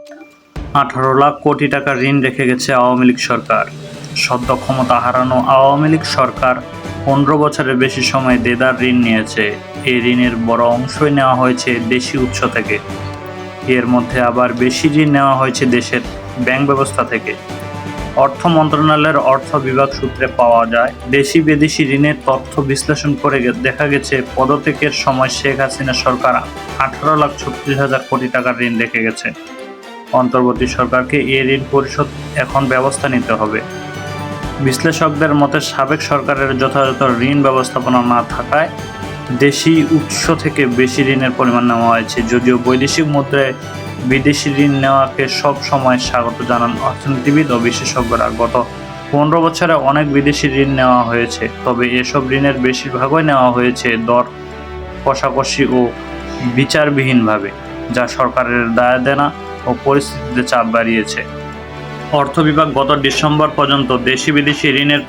18 লাখ কোটি টাকা ঋণ রেখে গেছে আওয়ামী লীগ সরকার। সদ্য ক্ষমতা হারানো আওয়ামী লীগ সরকার 15 বছরের বেশি সময় দেদার ঋণ নিয়েছে। এই ঋণের বড় অংশই নেওয়া হয়েছে দেশি উৎস থেকে। এর মধ্যে আবার বেশি ঋণ নেওয়া হয়েছে দেশের ব্যাংক ব্যবস্থা থেকে। অর্থ মন্ত্রণালয়ের অর্থ বিভাগ সূত্রে পাওয়া যায়, দেশি বিদেশি ঋণের তথ্য বিশ্লেষণ করে দেখা গেছে পদত্যাগের সময় শেখ হাসিনা সরকার 18,36,000 কোটি টাকার ঋণ রেখে গেছে। অন্তর্বর্তী সরকারকে এই ঋণ পরিশোধ এখন ব্যবস্থা নিতে হবে। বিশ্লেষকদের মতে সাবেক সরকারের যথাযথ ঋণ ব্যবস্থাপনা না থাকায় দেশি উৎস থেকে বেশি ঋণের পরিমাণ নেওয়া হয়েছে। যদিও বৈদেশিক মুদ্রায় বিদেশি ঋণ নেওয়াকে সব সময় স্বাগত জানান অর্থনীতিবিদ ও বিশেষজ্ঞরা। গত 15 বছরে অনেক বিদেশি ঋণ নেওয়া হয়েছে, তবে এসব ঋণের বেশিরভাগই নেওয়া হয়েছে দর কষাকষি ও বিচারবিহীনভাবে, যা সরকারের দায়দেনা ও পরিস্থিতিতে চাপ বাড়িয়েছে। অর্থ বিভাগ গত ডিসেম্বর পর্যন্ত দেশি বিদেশি ঋণের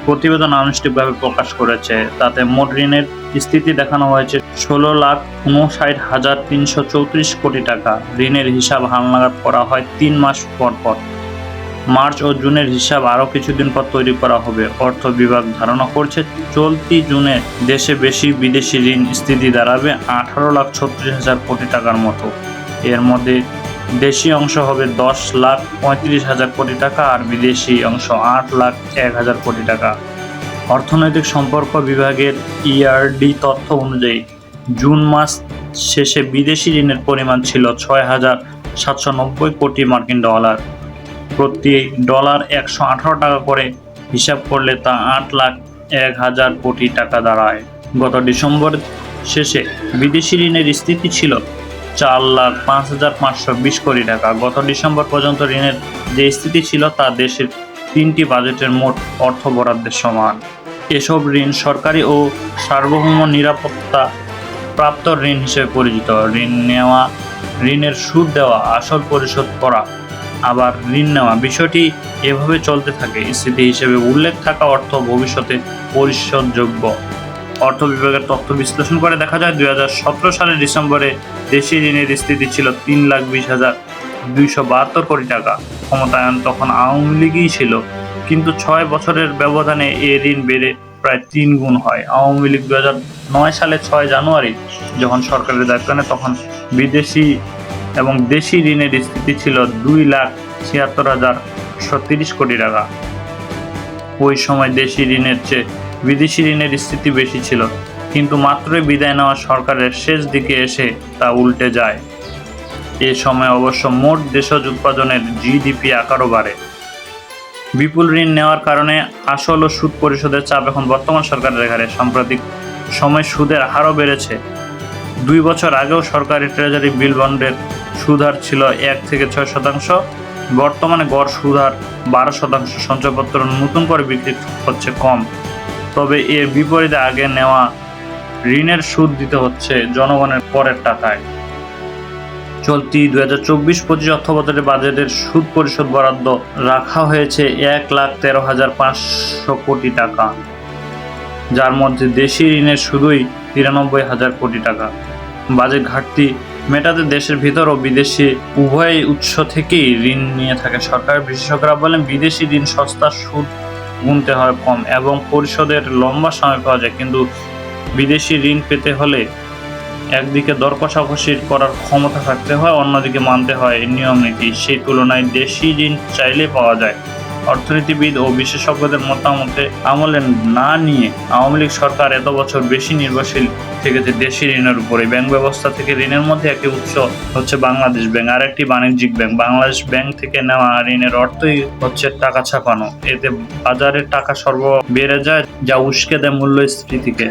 প্রতিবেদন আনুষ্ঠানিকভাবে প্রকাশ করেছে। তাতে মোট ঋণের স্থিতি দেখানো হয়েছে 16,59,334 কোটি টাকা। ঋণের হিসাব হালনাগাদ করা হয় 3 মাস পর পর। মার্চ ও জুনের হিসাব আরও কিছুদিন পর তৈরি করা হবে। অর্থ বিভাগ ধারণা করছে চলতি জুনে দেশে বেশি বিদেশি ঋণ স্থিতি দাঁড়াবে 18,36,000 কোটি টাকার মতো। এর মধ্যে দেশি অংশ হবে 10,35,000 কোটি টাকা আর বিদেশি অংশ 8,01,000 কোটি টাকা। অর্থনৈতিক সম্পর্ক বিভাগের ইআরডি তথ্য অনুযায়ী জুন মাস শেষে বিদেশি ঋণের পরিমাণ ছিল 6,790 কোটি মার্কিন ডলার। প্রতি ডলার 118 টাকা করে হিসাব করলে তা 8,01,000 কোটি টাকা দাঁড়ায়। গত ডিসেম্বর শেষে বিদেশি ঋণের স্থিতি ছিল 4,05,520 কোটি টাকা। গত ডিসেম্বর পর্যন্ত ঋণের যে স্থিতি ছিল তা দেশের 3টি বাজেটের মোট অর্থ বরাদ্দের সমান। এসব ঋণ সরকারি ও সার্বভৌম নিরাপত্তা প্রাপ্ত ঋণ হিসেবে পরিচিত। ঋণ নেওয়া, ঋণের সুদ দেওয়া, আসল পরিশোধ করা, আবার ঋণ নেওয়া, বিষয়টি এভাবে চলতে থাকে। স্থিতি হিসেবে উল্লেখ থাকা অর্থ ভবিষ্যতে পরিশোধযোগ্য। অর্থ বিভাগের তথ্য বিশ্লেষণ করে দেখা যায় 2017 সালের ডিসেম্বরে দেশি ঋণের স্থিতি ছিল 3,20,272 কোটি টাকা। ক্ষমতায়ন তখন আওয়ামী লীগই ছিল, কিন্তু 6 বছরের ব্যবধানে এ ঋণ বেড়ে প্রায় 3 গুণ হয়। আওয়ামী লীগ 2009 সালে 6 জানুয়ারি যখন সরকারের দায়িত্ব নেয়, তখন বিদেশি এবং দেশি ঋণের স্থিতি ছিল 2,76,130 কোটি টাকা। ওই সময় দেশি ঋণের চেয়ে বিদেশি ঋণের স্থিতি বেশি ছিল, কিন্তু মাত্রই বিদায় নেওয়া সরকারের শেষ দিকে এসে তা উল্টে যায়। এ সময় অবশ্য মোট দেশজ উৎপাদনের জিডিপি আকারও বাড়ে। বিপুল ঋণ নেওয়ার কারণে আসল ও সুদ পরিশোধের চাপ এখন বর্তমান সরকারের ঘাড়ে। সাম্প্রতিক সময় সুদের হারও বেড়েছে। 2 বছর আগেও সরকারি ট্রেজারি বিল বন্ডের সুদহার ছিল 1 থেকে 6%। বর্তমানে গড় সুদহার 12%। সঞ্চয়পত্র নতুন করে বিক্রি হচ্ছে কম, তবে এর বিপরীতে আগে নেওয়া ঋণের সুদ দিতে হচ্ছে জনগণের করের টাকায়। চলতি 2024-25 অর্থবছরের বাজেটের সুদ পরিশোধ বরাদ্দ রাখা হয়েছে 1,13,500 কোটি টাকা, যার মধ্যে দেশি ঋণের সুদই 93,000 কোটি টাকা। বাজেট ঘাটতি মেটাতে দেশের ভিতর ও বিদেশি উভয় উৎস থেকেই ঋণ নিয়ে থাকে সরকার। বিশেষজ্ঞরা বলেন, বিদেশি ঋণ সস্তা, সুদ গুনতে হয় কম এবং পরিশোধের লম্বা সময় পাওয়া যায়। কিন্তু বিদেশি ঋণ পেতে হলে একদিকে দর কষাকষি করার ক্ষমতা থাকতে হয়, অন্যদিকে মানতে হয় নিয়ম নীতি। সেই তুলনায় দেশি ঋণ চাইলে পাওয়া যায়। অর্থনীতিবিদ ও বিশেষজ্ঞদের মতামতে আমলে না নিয়ে আওয়ামী লীগ সরকার এত বছর বেশি নির্ভরশীল থেকেছে দেশি ঋণের উপরে। ব্যাংক ব্যবস্থা থেকে ঋণের মধ্যে একটি উৎস হচ্ছে বাংলাদেশ ব্যাংক, আর একটি বাণিজ্যিক ব্যাংক। বাংলাদেশ ব্যাংক থেকে নেওয়া ঋণের অর্থই হচ্ছে টাকা ছাপানো। এতে বাজারে টাকা সরবরাহ বেড়ে যায়, যা উস্কে দেয় মূল্যস্ফীতিকে।